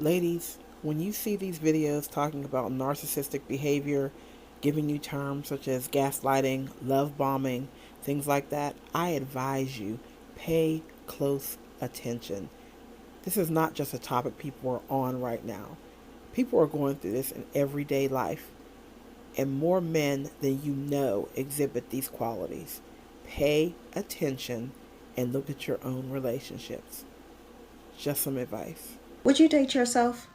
Ladies, when you see these videos talking about narcissistic behavior, giving you terms such as gaslighting, love bombing, things like that, I advise you pay close attention. This is not just a topic people are on right now. People are going through this in everyday life, and more men than you know exhibit these qualities. Pay attention and look at your own relationships. Just some advice. Would you date yourself?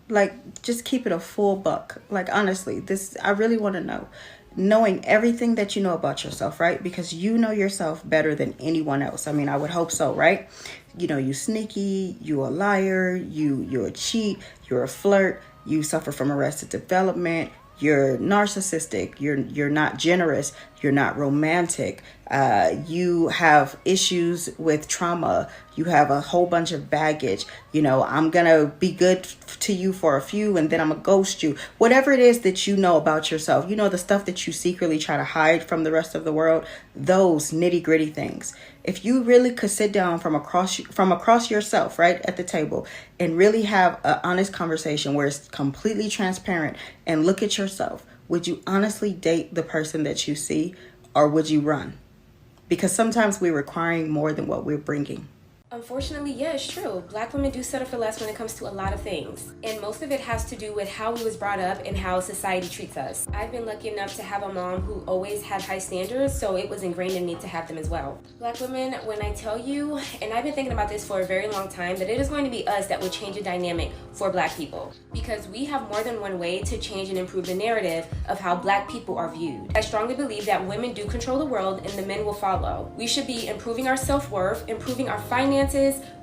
Like, just keep it a full buck. Like, honestly, this, I really want to know. Knowing everything that you know about yourself, right? Because you know yourself better than anyone else. I mean, I would hope so, right? You know, you sneaky, you a liar, you're a cheat, you're a flirt, you suffer from arrested development, you're narcissistic, you're not generous, you're not romantic, you have issues with trauma, you have a whole bunch of baggage. You know, I'm gonna be good to you for a few and then I'm gonna ghost you. Whatever it is that you know about yourself, you know, the stuff that you secretly try to hide from the rest of the world, those nitty gritty things. If you really could sit down from across yourself, right, at the table, and really have an honest conversation where it's completely transparent and look at yourself, would you honestly date the person that you see, or would you run? Because sometimes we're requiring more than what we're bringing. Unfortunately, yeah, it's true. Black women do settle for less when it comes to a lot of things. And most of it has to do with how we was brought up and how society treats us. I've been lucky enough to have a mom who always had high standards, so it was ingrained in me to have them as well. Black women, when I tell you, and I've been thinking about this for a very long time, that it is going to be us that will change the dynamic for Black people. Because we have more than one way to change and improve the narrative of how Black people are viewed. I strongly believe that women do control the world and the men will follow. We should be improving our self-worth, improving our finances,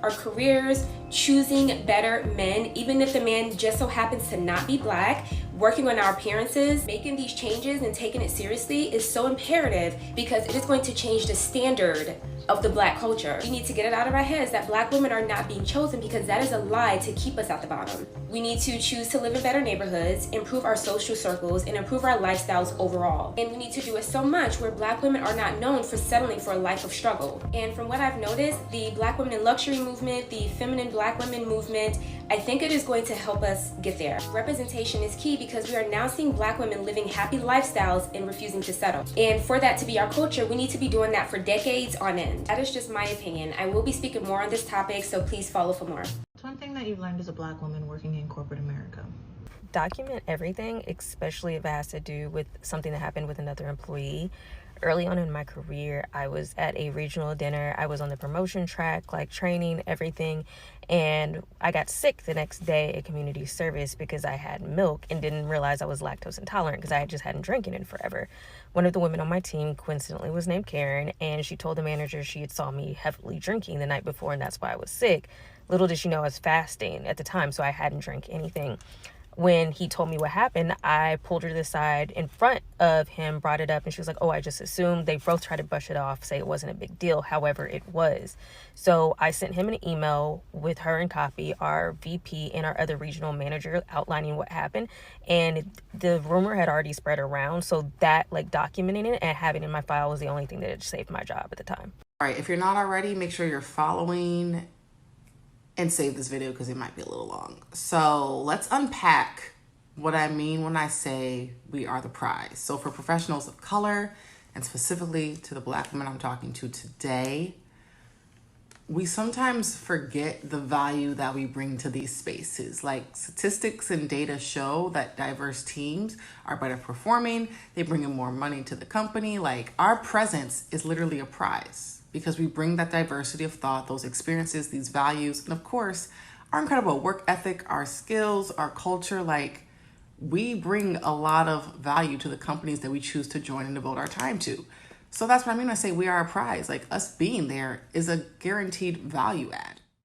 our careers, choosing better men, even if the man just so happens to not be Black. Working on our appearances, making these changes and taking it seriously is so imperative because it is going to change the standard of the Black culture. We need to get it out of our heads that Black women are not being chosen, because that is a lie to keep us at the bottom. We need to choose to live in better neighborhoods, improve our social circles, and improve our lifestyles overall. And we need to do it so much where Black women are not known for settling for a life of struggle. And from what I've noticed, the Black women in luxury movement, the feminine Black women movement, I think it is going to help us get there. Representation is key because we are now seeing Black women living happy lifestyles and refusing to settle. And for that to be our culture, we need to be doing that for decades on end. That is just my opinion. I will be speaking more on this topic, so please follow for more. What's one thing that you've learned as a Black woman working in corporate America? Document everything, especially if it has to do with something that happened with another employee. Early on in my career, I was at a regional dinner. I was on the promotion track, like training, everything. And I got sick the next day at community service because I had milk and didn't realize I was lactose intolerant because I just hadn't drinking in forever. One of the women on my team coincidentally was named Karen, and she told the manager she had saw me heavily drinking the night before, and that's why I was sick. Little did she know I was fasting at the time, so I hadn't drank anything. When he told me what happened, I pulled her to the side in front of him, brought it up, and she was like, oh, I just assumed. They both tried to brush it off, say it wasn't a big deal. However, it was. So I sent him an email with her and copy, our VP and our other regional manager, outlining what happened. And the rumor had already spread around. So that, like, documenting it and having it in my file was the only thing that had saved my job at the time. All right, if you're not already, make sure you're following and save this video because it might be a little long. So let's unpack what I mean when I say we are the prize. So for professionals of color, and specifically to the Black women I'm talking to today, we sometimes forget the value that we bring to these spaces. Like, statistics and data show that diverse teams are better performing. They bring in more money to the company. Like, our presence is literally a prize because we bring that diversity of thought, those experiences, these values, and of course, our incredible work ethic, our skills, our culture. Like, we bring a lot of value to the companies that we choose to join and devote our time to. So that's what I mean when I say we are a prize. Like, us being there is a guaranteed value add.